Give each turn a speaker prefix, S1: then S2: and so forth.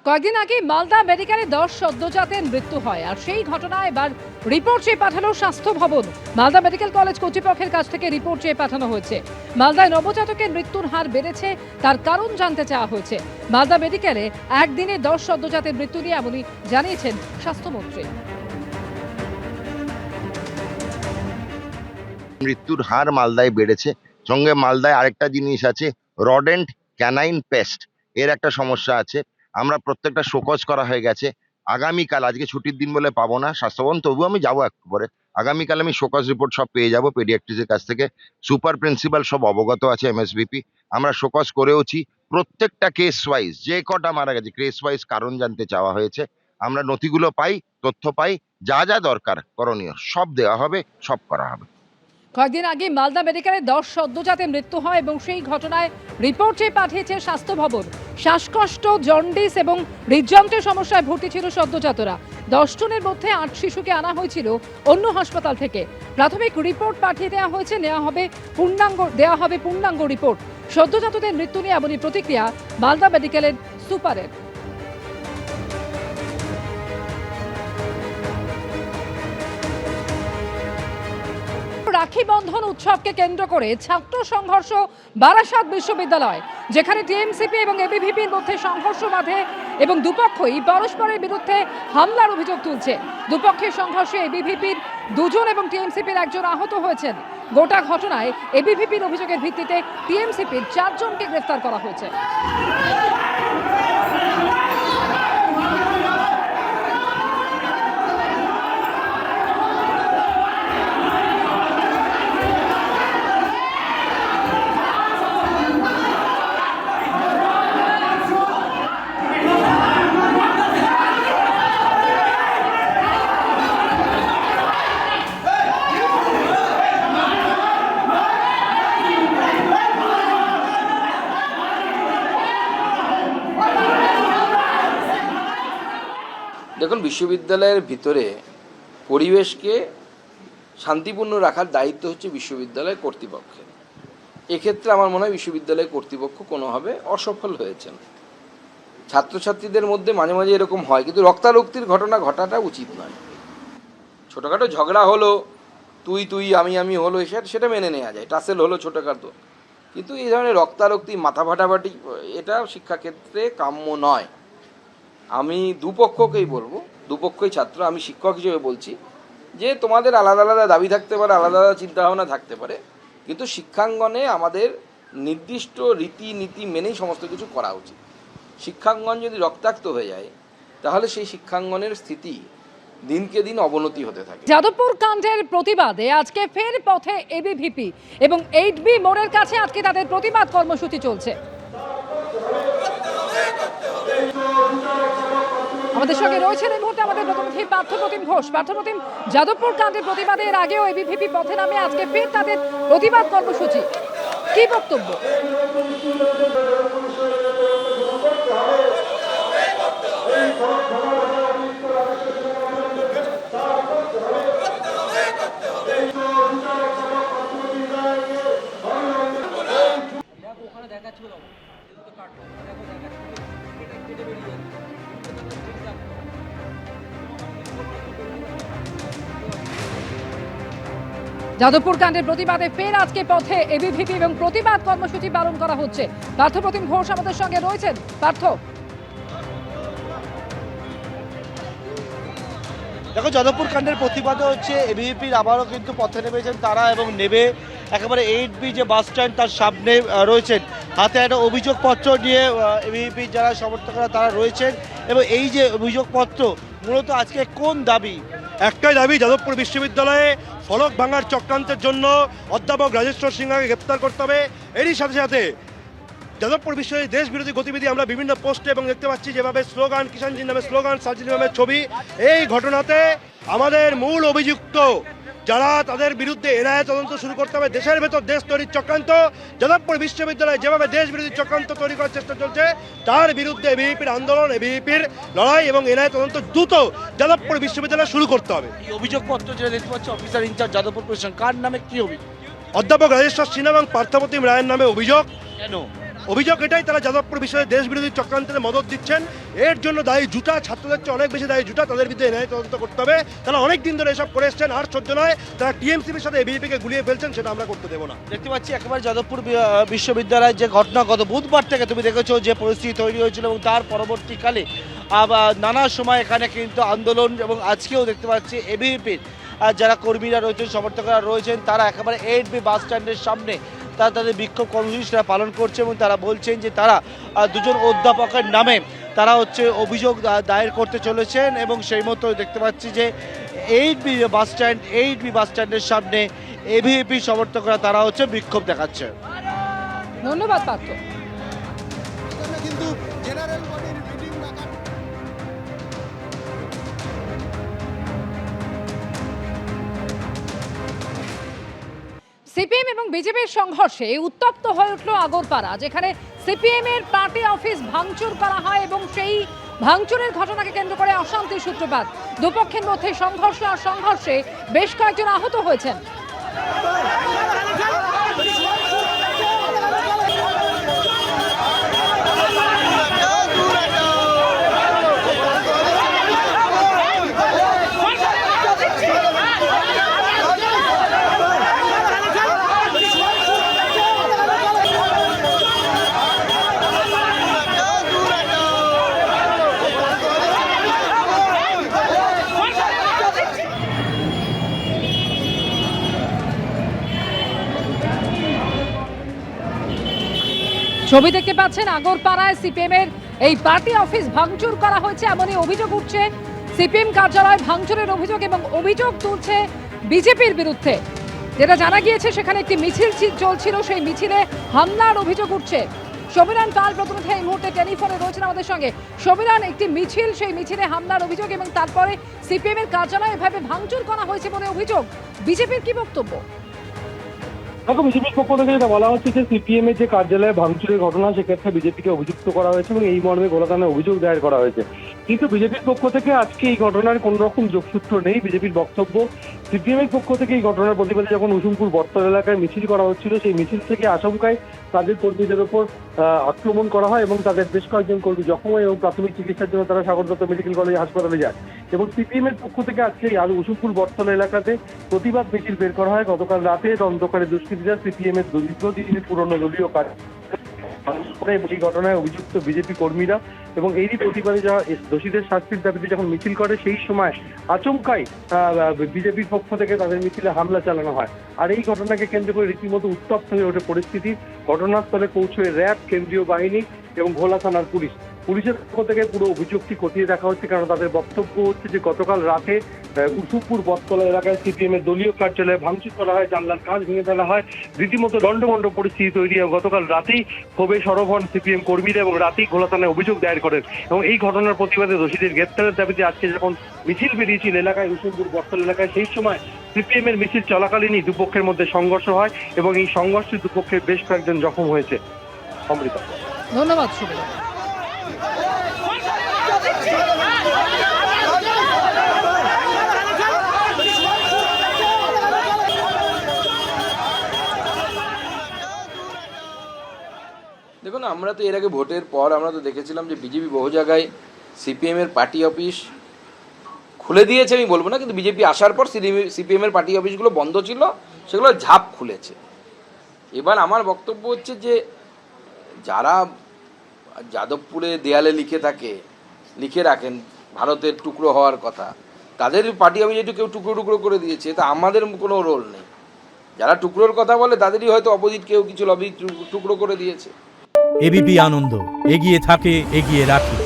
S1: কয়েকদিন আগে মালদা মেডিকেলে 10 সদ্যজাতের মৃত্যু হয়, আর সেই ঘটনায় এবার রিপোর্ট চেয়ে পাঠালো স্বাস্থ্য ভবন। মালদা মেডিকেল কলেজ কর্তৃপক্ষের কাছ থেকে রিপোর্ট চেয়ে পাঠানো হয়েছে। মালদায় নবজাতকের মৃত্যুর হার বেড়েছে, তার কারণ জানতে চাওয়া হয়েছে। মালদা মেডিকেলে একদিনে 10 সদ্যজাতের মৃত্যু নিয়ে এমনই জানিয়েছেন স্বাস্থ্যমন্ত্রী।
S2: মৃত্যুর হার মালদায় বেড়েছে, সঙ্গে মালদায় আরেকটা জিনিস আছে, রডেন্ট ক্যানাইন পেস্ট, এর একটা সমস্যা আছে। আমরা প্রত্যেকটা শোকজ করা হয়ে গেছে। আগামীকাল, আজকে ছুটির দিন বলে পাবো না স্বাস্থ্যভবন, তবুও আমি যাবো একটু পরে। আগামীকাল আমি শোকজ রিপোর্ট সব পেয়ে যাবো পেডিয়াট্রিক্সের কাছ থেকে। সুপার প্রিন্সিপাল সব অবগত আছে, এমএসভিপি। আমরা শোকজ করেওছি। প্রত্যেকটা কেস ওয়াইজ যে কটা মারা গেছে কেস ওয়াইজ কারণ জানতে চাওয়া হয়েছে। আমরা নথিগুলো পাই, তথ্য পাই, যা যা দরকার করণীয় সব দেওয়া হবে, সব করা হবে।
S1: কয়েকদিন আগে মালদা মেডিকেলে 10 সদ্যজাতের মৃত্যু হয় এবং সেই ঘটনায় রিপোর্ট চেয়ে পাঠিয়েছে স্বাস্থ্য ভবন। শ্বাসকষ্ট, জন্ডিস এবং হৃদযন্ত্রের সমস্যায় ভর্তি ছিল সদ্যজাতরা। 10 জনের মধ্যে 8 শিশুকে আনা হয়েছিল অন্য হাসপাতাল থেকে। প্রাথমিক রিপোর্ট পাঠিয়ে দেওয়া হবে পূর্ণাঙ্গ রিপোর্ট। সদ্যজাতদের মৃত্যু নিয়ে এমনই প্রতিক্রিয়া মালদা মেডিকেলের সুপারের। রাখি বন্ধন উৎসবকে কেন্দ্র করে ছাত্র সংঘর্ষ বারাসাত বিশ্ববিদ্যালয়, যেখানে টিএমসিপি এবং এবিভিপির মধ্যে সংঘর্ষ বাধে এবং দুপক্ষই পরস্পরের বিরুদ্ধে হামলার অভিযোগ তুলছে। দুপক্ষের সংঘর্ষে এবিভিপির 2 জন এবং টিএমসিপির 1 জন আহত হয়েছেন। গোটা ঘটনায় এবিভিপির অভিযোগের ভিত্তিতে টিএমসিপির 4 জনকে গ্রেফতার করা হয়েছে।
S3: দেখুন, বিশ্ববিদ্যালয়ের ভিতরে পরিবেশকে শান্তিপূর্ণ রাখার দায়িত্ব হচ্ছে বিশ্ববিদ্যালয় কর্তৃপক্ষের। এক্ষেত্রে আমার মনে হয় বিশ্ববিদ্যালয় কর্তৃপক্ষ কোনোভাবে অসফল হয়েছেন। ছাত্রছাত্রীদের মধ্যে মাঝে মাঝে এরকম হয়, কিন্তু রক্তারক্তির ঘটনা ঘটাটা উচিত নয়। ছোটোখাটো ঝগড়া হলো, তুই আমি হলো, সেটা মেনে নেওয়া যায়, টাসেল হলো ছোটোখাটো, কিন্তু এই ধরনের রক্তারক্তি, মাথা ফাটাফাটি, এটা শিক্ষাক্ষেত্রে কাম্য নয়। আমি দুপক্ষকেই বলবো, দুপক্ষই ছাত্র, আমি শিক্ষক হিসেবে বলছি যে তোমাদের আলাদা আলাদা দাবি থাকতে পারে, আলাদা আলাদা চিন্তাভাবনা থাকতে পারে, কিন্তু শিক্ষাঙ্গনে আমাদের নির্দিষ্ট রীতিনীতি মেনেই সমস্ত কিছু করা উচিত। শিক্ষাঙ্গন যদি রক্তাক্ত হয়ে যায় তাহলে সেই শিক্ষাঙ্গনের স্থিতি দিনকে দিন অবনতি হতে থাকে।
S1: যাদবপুর কাণ্ডের প্রতিবাদে আজকে ফের পথে এবিভিপি এবং 8B মোড়ের কাছে আজকে তাদের প্রতিবাদ কর্মসূচি চলছে। আমাদের সঙ্গে রয়েছেন এই মুহূর্তে আমাদের প্রতিনিধি পার্থপ্রতিম ঘোষ। পার্থপ্রতিম, যাদবপুর কাণ্ডের প্রতিবাদে এর আগেও এবিভিপি পথে নামে, আজকে ফের তাদের প্রতিবাদ কর্মসূচি, কি বক্তব্য? যাদবপুর কাণ্ডের প্রতিবাদে ফের আজকে পথে এবিভিপি এবং প্রতিবাদ কর্মসূচি পালন করা হচ্ছে। পার্থপ্রতিম ঘোষ আমাদের সঙ্গে রয়েছেন। পার্থ,
S4: দেখো, যাদবপুর কাণ্ডের প্রতিবাদে হচ্ছে এবিভিপির আবারও কিন্তু পথে নেমেছেন তারা, এবং নেবে একেবারে 8B যে বাস স্ট্যান্ড তার সামনে রয়েছেন। হাতে একটা অভিযোগপত্র নিয়ে এবিভিপির যারা সমর্থকরা তারা রয়েছেন, এবং এই যে অভিযোগপত্র মূলত আজকে কোন দাবি?
S5: একটাই দাবি, যাদবপুর বিশ্ববিদ্যালয়ে ফলক ভাঙার চক্রান্তের জন্য অধ্যাপক রাজেশ্বর সিংহাকে গ্রেপ্তার করতে হবে। এরই সাথে সাথে যাদবপুর বিশ্ববিদ্যালয়ে দেশ বিরোধী গতিবিধি আমরা বিভিন্ন পোস্টে এবং দেখতে পাচ্ছি, যেভাবে স্লোগান, কিষাণজির নামে স্লোগান, সার্জির নামে ছবি, এই ঘটনাতে আমাদের মূল অভিযুক্ত যারা, তাদের বিরুদ্ধে এনআইএ তদন্ত শুরু করতে হবে। দেশের ভেতর দেশ তৈরির চক্রান্ত, যাদবপুর বিশ্ববিদ্যালয়ে যেভাবে দেশ বিরোধী চক্রান্ত তৈরি করার চেষ্টা চলছে, তার বিরুদ্ধে এবিভিপির আন্দোলন, এবিভিপির লড়াই এবং এনআইএ তদন্ত দ্রুত যাদবপুর বিশ্ববিদ্যালয়ে শুরু করতে হবে।
S4: এই অভিযোগপত্র যেটা দেখতে পাচ্ছি অফিসার ইনচার্জ যাদবপুর পুলিশ, কার নামে কি অভিযোগ?
S5: অধ্যাপক রাজেশ্বর সিনহা এবং পার্থপ্রতিম রায়ের নামে অভিযোগ।
S4: কেন?
S5: অভিযোগ এটাই, তারা যাদবপুর বিষয়ে দেশ বিরোধী চক্রান্তের মদত দিচ্ছেন। এর জন্য দায়ী জুটা, ছাত্রদের চেয়ে অনেক বেশি দায়ী জুটা। তাদের বিরুদ্ধে ন্যায় তদন্ত করতে হবে। তারা অনেক দিন ধরে এসব করে এসছেন, আর সহ্য নয়। তারা টিএমসিপির সাথে এবিভিপিকে গুলিয়ে ফেলছেন, সেটা আমরা করতে দেবো না।
S4: দেখতে পাচ্ছি একেবারে যাদবপুর বিশ্ববিদ্যালয়ের যে ঘটনা, গত বুধবার থেকে তুমি দেখেছো যে পরিস্থিতি তৈরি হয়েছিল, এবং তার পরবর্তীকালে আবার নানা সময় এখানে কিন্তু আন্দোলন, এবং আজকেও দেখতে পাচ্ছি এবিভিপির যারা কর্মীরা রয়েছেন, সমর্থকরা রয়েছেন, তারা একেবারে 8B বাস স্ট্যান্ডের সামনে তারা তাদের বিক্ষোভ কর্মসূচি পালন করছে, এবং তারা বলছেন যে তারা দুজন অধ্যাপকের নামে তারা অভিযোগ দায়ের করতে চলেছেন। এবং সেই মতো দেখতে পাচ্ছি যে 8B বাস স্ট্যান্ডের সামনে এবিভিপি সমর্থকরা তারা বিক্ষোভ দেখাচ্ছে।
S1: ধন্যবাদ পার্থ।
S6: কিন্তু জেনারেল বডির মিটিং ডাকা
S1: সিপিএম এবং বিজেপির সংঘর্ষে উত্তপ্ত হয়ে উঠল আগরপাড়া, যেখানে সিপিএম এর পার্টি অফিস ভাঙচুর করা হয় এবং সেই ভাঙচুরের ঘটনাকে কেন্দ্র করে অশান্তির সূত্রপাত। দুপক্ষের মধ্যে সংঘর্ষ আর সংঘর্ষে বেশ কয়েকজন আহত হয়েছেন। ছবি দেখতে পাচ্ছেন, আগরপাড়ায় সিপিএম এর এই পার্টি অফিস ভাঙচুর করা হয়েছে, এমনই অভিযোগ উঠছে। সিপিএম কার্যালয় ভাঙচুরের অভিযোগ, এবং অভিযোগ তুলছে বিজেপির বিরুদ্ধে। যেটা জানা গিয়েছে, সেখানে একটি মিছিল চলছিল, সেই মিছিলে হামলার অভিযোগ উঠছে। সমীরণ পাল প্রতিনিধি এই মুহূর্তে টেলিফোনে রয়েছেন আমাদের সঙ্গে। সমীরণ, একটি মিছিল, সেই মিছিলে হামলার অভিযোগ, এবং তারপরে সিপিএম এর কার্যালয় এভাবে ভাঙচুর করা হয়েছে বলে অভিযোগ। বিজেপির কি বক্তব্য?
S7: দেখো, বিজেপির পক্ষ থেকে যেটা বলা হচ্ছে যে সিপিএম এর যে কার্যালয়ে ভাঙচুরের ঘটনা, সেক্ষেত্রে বিজেপিকে অভিযুক্ত করা হয়েছে এবং এই মর্মে গোলা থানায় অভিযোগ দায়ের করা হয়েছে। কিন্তু বিজেপির পক্ষ থেকে আজকে এই ঘটনার কোন রকম যোগসূত্র নেই। বিজেপির বক্তব্য, সিপিএম এর পক্ষ থেকে এই ঘটনার প্রতিবাদে যখন উসুমপুর বটতলা এলাকায় মিছিল করা হচ্ছিল, সেই মিছিল থেকে আশঙ্কায় তাদের কর্মীদের ওপর আক্রমণ করা হয় এবং তাদের বেশ কয়েকজন কর্মী জখম হয় এবং প্রাথমিক চিকিৎসার জন্য তারা সাগর দত্ত মেডিকেল কলেজ হাসপাতালে যায়। এবং সিপিএম এর পক্ষ থেকে আজকে উসুমপুর বটতলা এলাকাতে প্রতিবাদ মিছিল বের করা হয়। গতকাল রাতে অন্ধকারে দুষ্কৃতীরা সিপিএম এর দীর্ঘদিনের পুরনো দলীয় এই ঘটনায় অভিযুক্ত বিজেপি কর্মীরা, এবং এরই প্রতিবাদে যারা দোষীদের শাস্তির দাবিতে যখন মিছিল করে, সেই সময় আচমকাই বিজেপির পক্ষ থেকে তাদের মিছিলে হামলা চালানো হয়। আর এই ঘটনাকে কেন্দ্র করে রীতিমতো উত্তপ্ত হয়ে ওঠে পরিস্থিতি। ঘটনাস্থলে পৌঁছয় র্যাব, কেন্দ্রীয় বাহিনী এবং ভোলা থানার পুলিশ। পুলিশের পক্ষ থেকে পুরো অভিযোগটি খতিয়ে দেখা হচ্ছে, কারণ তাদের বক্তব্য হচ্ছে যে গতকাল রাতে উসুমপুর বটতলা এলাকায় সিপিএম এর দলীয় কার্যালয়ে ভাঙচুর করা হয়, জানলার কাঁচ ভেঙে ফেলা হয়, রীতিমতো দণ্ডমণ্ড পরিস্থিতি তৈরি হয়। গতকাল রাতেই ক্ষোভে সরব হন সিপিএম কর্মীরা এবং রাতেই ভোলা থানায় অভিযোগ দায়ের করেন। এবং এই ঘটনার প্রতিবাদে দোষীদের গ্রেপ্তারের দাবিতে আজকে যখন মিছিল বেরিয়েছিল এলাকায়, উসুমপুর বটতলা এলাকায়, সেই সময় সিপিএম এর মিছিল চলাকালীনই দুপক্ষের মধ্যে সংঘর্ষ হয় এবং এই সংঘর্ষে দুপক্ষের বেশ কয়েকজন জখম হয়েছে। অমৃতা,
S1: ধন্যবাদ সুবিধা।
S3: দেখুন, আমরা তো এর আগে ভোটের পর আমরা তো দেখেছিলাম যে বিজেপি বহু জায়গায় সিপিএম এর পার্টি অফিস খুলে দিয়েছে, আমি বলবো না, কিন্তু বিজেপি আসার পর সিপিএম এর পার্টি অফিসগুলো বন্ধ ছিল, সেগুলো ঝাঁপ খুলেছে। এবার আমার বক্তব্য হচ্ছে যে যারা যাদবপুরে দেয়ালে লিখে রাখেন ভারতের টুকরো হওয়ার কথা, তাদের পার্টি অফিস একটু কেউ টুকরো টুকরো করে দিয়েছে, তা আমাদের কোনো রোল নেই। যারা টুকরোর কথা বলে তাদেরই হয়তো অপোজিট কেউ কিছু লবি টুকরো করে দিয়েছে।
S8: এবিপি আনন্দ, এগিয়ে থাকে, এগিয়ে রাখে।